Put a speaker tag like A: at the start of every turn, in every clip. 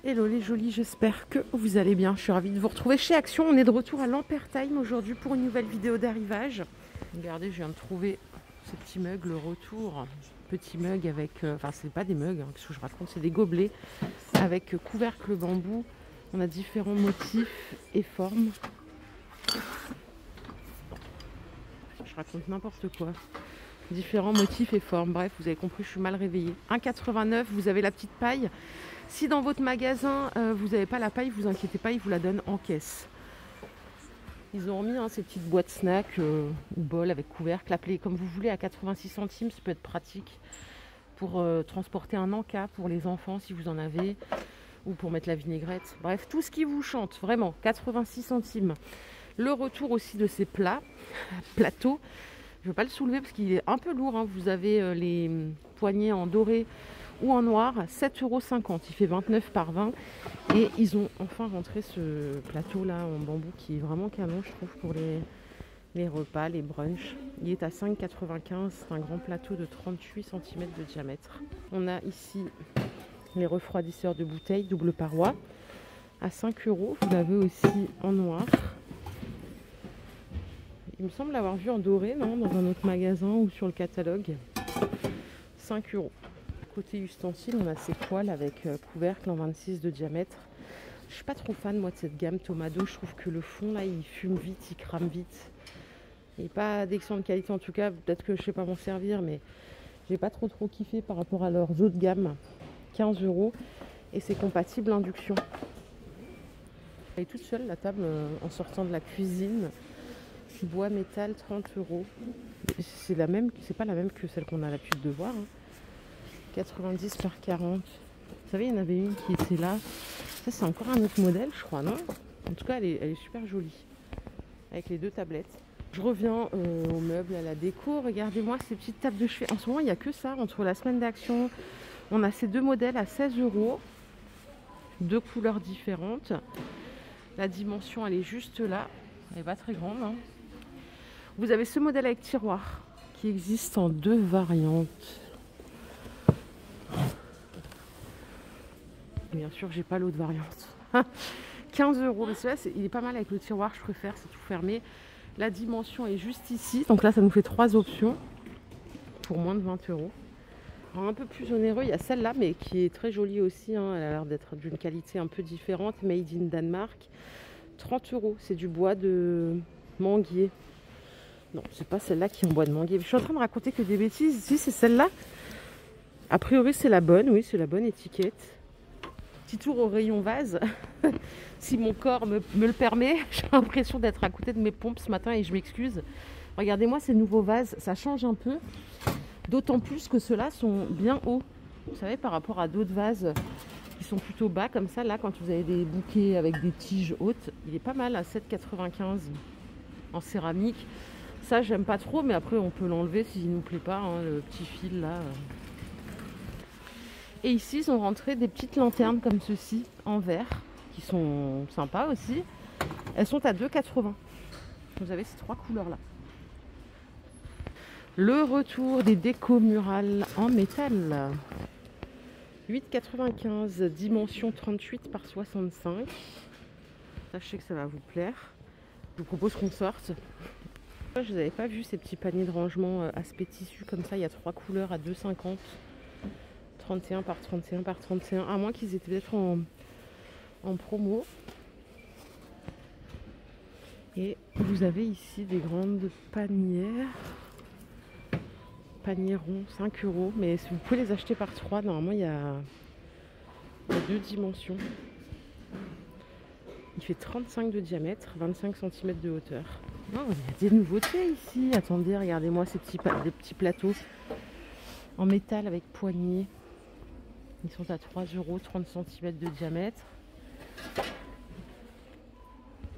A: Hello les jolis, j'espère que vous allez bien. Je suis ravie de vous retrouver chez Action. On est de retour à l'Ampertime aujourd'hui pour une nouvelle vidéo d'arrivage. Regardez, je viens de trouver ce petit mug, le retour. Petit mug avec... Enfin, c'est pas des mugs, hein, qu'est-ce que je raconte, c'est des gobelets avec couvercle bambou. On a différents motifs et formes. Je raconte n'importe quoi. Différents motifs et formes. Bref, vous avez compris, je suis mal réveillée. 1,89 €, vous avez la petite paille. Si dans votre magasin, vous n'avez pas la paille, vous inquiétez pas, ils vous la donnent en caisse. Ils ont remis ces petites boîtes snack ou bol avec couvercle, appelez comme vous voulez, à 86 centimes. Ça peut être pratique pour transporter un encas pour les enfants si vous en avez, ou pour mettre la vinaigrette. Bref, tout ce qui vous chante, vraiment, 86 centimes. Le retour aussi de ces plateaux. Je ne vais pas le soulever parce qu'il est un peu lourd, hein. Vous avez les poignées en doré ou en noir, 7,50 €. Il fait 29 par 20. Et ils ont enfin rentré ce plateau là en bambou qui est vraiment canon, je trouve, pour les repas, les brunchs. Il est à 5,95 €. C'est un grand plateau de 38 cm de diamètre. On a ici les refroidisseurs de bouteilles double paroi à 5 €. Vous l'avez aussi en noir. Il me semble l'avoir vu en doré, non, dans un autre magasin ou sur le catalogue. 5 €. Côté ustensiles, on a ces poêles avec couvercle en 26 de diamètre. Je suis pas trop fan moi de cette gamme Tomado. Je trouve que le fond là, il fume vite, il crame vite. Il n'est pas d'excellente qualité en tout cas. Peut-être que je sais pas m'en servir, mais j'ai pas trop kiffé par rapport à leurs autres gammes. 15 € et c'est compatible induction. Elle est toute seule la table en sortant de la cuisine. Bois métal 30 €. C'est la même, c'est pas la même que celle qu'on a l'habitude de voir. 90 par 40. Vous savez, il y en avait une qui était là. Ça, c'est encore un autre modèle, je crois, non? En tout cas, elle est super jolie. Avec les deux tablettes. Je reviens aux meubles, à la déco. Regardez-moi ces petites tables de chevet. En ce moment, il n'y a que ça. Entre la semaine d'Action, on a ces deux modèles à 16 €. Deux couleurs différentes. La dimension, elle est juste là. Elle n'est pas très grande, hein. Vous avez ce modèle avec tiroir qui existe en deux variantes. Bien sûr, j'ai pas l'autre variante. 15 €. Mais celui-là, il est pas mal avec le tiroir, je préfère, c'est tout fermé. La dimension est juste ici. Donc là, ça nous fait 3 options pour moins de 20 €. Alors, un peu plus onéreux, il y a celle-là, mais qui est très jolie aussi, hein. Elle a l'air d'être d'une qualité un peu différente. Made in Danemark. 30 €. C'est du bois de manguier. Non, c'est pas celle-là qui est en bois de manguier. Je suis en train de raconter que des bêtises. Ici, c'est celle-là. A priori, c'est la bonne. Oui, c'est la bonne étiquette. Petit tour au rayon vase. Si mon corps me le permet. J'ai l'impression d'être à côté de mes pompes ce matin et je m'excuse. Regardez-moi ces nouveaux vases. Ça change un peu. D'autant plus que ceux-là sont bien hauts. Vous savez, par rapport à d'autres vases qui sont plutôt bas comme ça. Là, quand vous avez des bouquets avec des tiges hautes, il est pas mal à 7,95 € en céramique. Ça, j'aime pas trop, mais après, on peut l'enlever s'il nous plaît pas, hein, le petit fil là. Et ici, ils ont rentré des petites lanternes comme ceci, en verre, qui sont sympas aussi. Elles sont à 2,80 €. Vous avez ces trois couleurs là. Le retour des décos murales en métal. 8,95 €, dimension 38 par 65. Ça, je sais que ça va vous plaire. Je vous propose qu'on sorte. Je n'avais pas vu ces petits paniers de rangement aspect tissu comme ça. Il y a 3 couleurs à 2,50 €. 31 par 31 par 31. À moins qu'ils étaient peut-être en promo. Et vous avez ici des grandes panières. Paniers ronds, 5 €. Mais vous pouvez les acheter par 3. Normalement, il y a 2 dimensions. Il fait 35 de diamètre, 25 cm de hauteur. Oh, il y a des nouveautés ici. Attendez, regardez-moi ces des petits plateaux en métal avec poignée. Ils sont à 3 €, 30 cm de diamètre.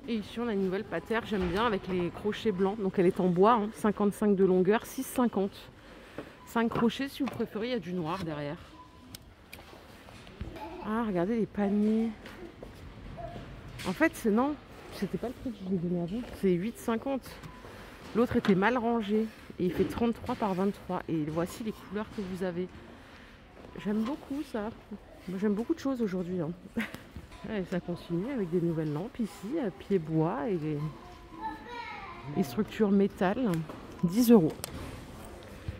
A: Et ici, on a une nouvelle patère, j'aime bien, avec les crochets blancs. Donc elle est en bois, hein, 55 de longueur, 6,50 €. 5 crochets, si vous préférez, il y a du noir derrière. Ah, regardez les paniers. En fait, non, c'était pas le prix que je vous ai donné avant. C'est 8,50 €. L'autre était mal rangé. Et il fait 33 par 23. Et voici les couleurs que vous avez. J'aime beaucoup ça. Moi j'aime beaucoup de choses aujourd'hui. Hein. Ouais, ça continue avec des nouvelles lampes ici, pieds bois et les structures métal. 10 €.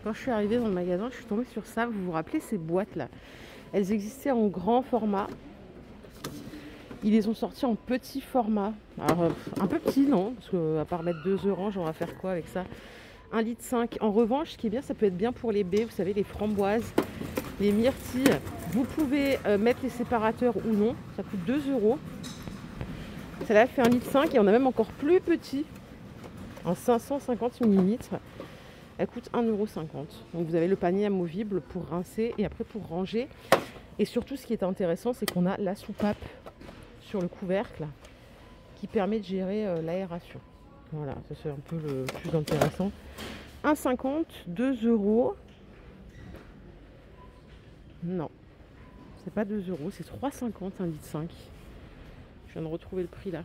A: Quand je suis arrivée dans le magasin, je suis tombée sur ça. Vous vous rappelez ces boîtes là? Elles existaient en grand format. Ils les ont sortis en petit format. Alors un peu petit non, parce qu'à part mettre 2 oranges, on va faire quoi avec ça? 1,5 litre. En revanche, ce qui est bien, ça peut être bien pour les baies, vous savez, les framboises, les myrtilles. Vous pouvez mettre les séparateurs ou non, ça coûte 2 €. Celle-là fait 1,5 litre et on a même encore plus petit, en 550 ml. Elle coûte 1,50 €. Donc vous avez le panier amovible pour rincer et après pour ranger. Et surtout, ce qui est intéressant, c'est qu'on a la soupape sur le couvercle qui permet de gérer l'aération. Voilà, ça c'est un peu le plus intéressant. 1,50 €, 2 €. Non, c'est pas 2 €, c'est 3,50 €, 1,5 litre. Je viens de retrouver le prix là.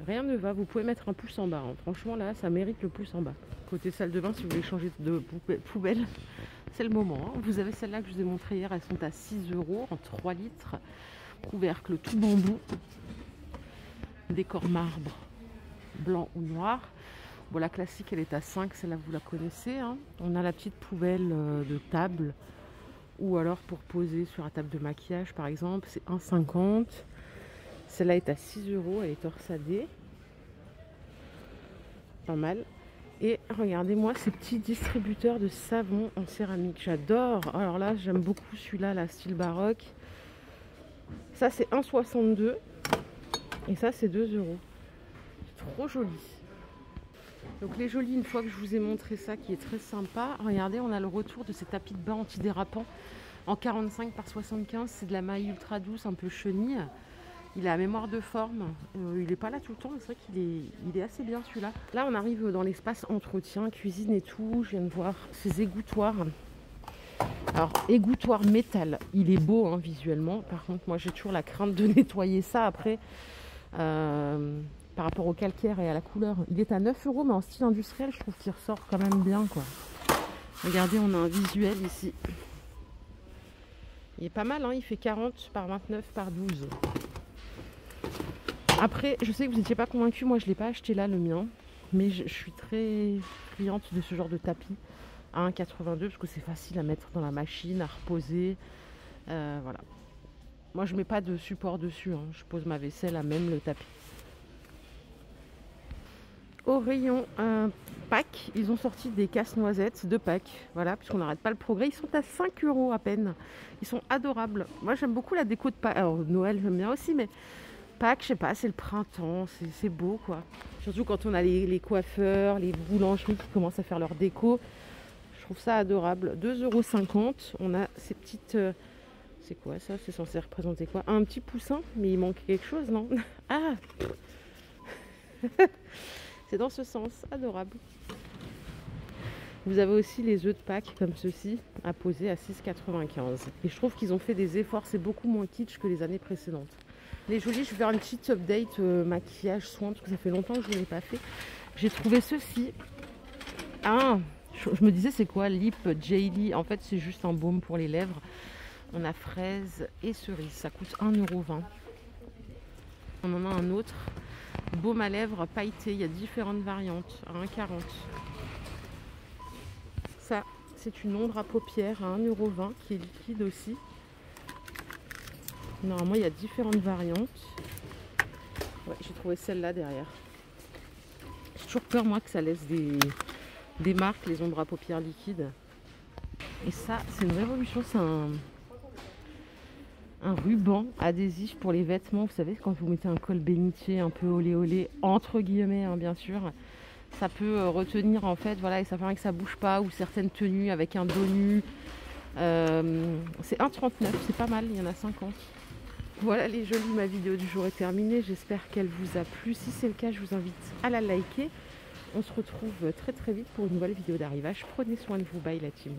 A: Rien ne va, vous pouvez mettre un pouce en bas. Hein. Franchement là, ça mérite le pouce en bas. Côté salle de bain, si vous voulez changer de poubelle, c'est le moment. Hein. Vous avez celle-là que je vous ai montré hier, elles sont à 6 € en 3 litres. Couvercle tout bambou. Décor marbre, blanc ou noir. Bon, la classique, elle est à 5, celle-là vous la connaissez. Hein. On a la petite poubelle de table ou alors pour poser sur la table de maquillage par exemple, c'est 1,50 €. Celle-là est à 6 €, elle est torsadée. Pas mal. Et regardez-moi ces petits distributeurs de savon en céramique. J'adore. Alors là, j'aime beaucoup celui-là, la style baroque. Ça, c'est 1,62 €. Et ça, c'est 2 €. C'est trop joli. Donc les jolis, une fois que je vous ai montré ça, qui est très sympa, regardez, on a le retour de ces tapis de bain antidérapants en 45 par 75. C'est de la maille ultra douce, un peu chenille. Il a la mémoire de forme. Il n'est pas là tout le temps, mais c'est vrai qu'il est assez bien celui-là. Là, on arrive dans l'espace entretien, cuisine et tout. Je viens de voir ces égouttoirs. Alors, égouttoir métal, il est beau hein, visuellement. Par contre, moi, j'ai toujours la crainte de nettoyer ça après. Par rapport au calcaire et à la couleur. Il est à 9 €, mais en style industriel, je trouve qu'il ressort quand même bien, quoi. Regardez, on a un visuel ici. Il est pas mal, hein, il fait 40 par 29 par 12. Après, je sais que vous n'étiez pas convaincus, moi je ne l'ai pas acheté là, le mien. Mais je suis très friande de ce genre de tapis à 1,82 € parce que c'est facile à mettre dans la machine, à reposer. Voilà. Moi je mets pas de support dessus, hein. Je pose ma vaisselle à même le tapis. Au rayon Pâques, ils ont sorti des casse-noisettes de Pâques, voilà, puisqu'on n'arrête pas le progrès. Ils sont à 5 € à peine. Ils sont adorables. Moi, j'aime beaucoup la déco de Pâques. Alors, Noël, j'aime bien aussi, mais Pâques, je sais pas, c'est le printemps, c'est beau, quoi. Surtout quand on a les coiffeurs, les boulangeries qui commencent à faire leur déco. Je trouve ça adorable. 2,50 €. On a ces petites... c'est quoi ça? C'est censé représenter quoi? Un petit poussin, mais il manque quelque chose, non? Ah c'est dans ce sens, adorable. Vous avez aussi les œufs de Pâques comme ceci à poser à 6,95 €. Et je trouve qu'ils ont fait des efforts, c'est beaucoup moins kitsch que les années précédentes. Les jolis, je vais faire une petite update maquillage, soin, parce que ça fait longtemps que je ne l'ai pas fait. J'ai trouvé ceci. Ah, je me disais c'est quoi? Lip Jelly. En fait, c'est juste un baume pour les lèvres. On a fraise et cerise. Ça coûte 1,20 €. On en a un autre. Baume à lèvres pailleté, il y a différentes variantes à 1,40 €. Ça, c'est une ombre à paupières à 1,20 € qui est liquide aussi. Normalement, il y a différentes variantes. Ouais, j'ai trouvé celle-là derrière. J'ai toujours peur, moi, que ça laisse des marques, les ombres à paupières liquides. Et ça, c'est une révolution, c'est un ruban adhésif pour les vêtements. Vous savez, quand vous mettez un col bénitier un peu olé olé, entre guillemets, hein, bien sûr, ça peut retenir en fait, voilà, et ça permet que ça bouge pas, ou certaines tenues avec un dos nu. C'est 1,39 €, c'est pas mal, il y en a 50. Voilà les jolis, ma vidéo du jour est terminée. J'espère qu'elle vous a plu. Si c'est le cas, je vous invite à la liker. On se retrouve très très vite pour une nouvelle vidéo d'arrivage. Prenez soin de vous, bye la team.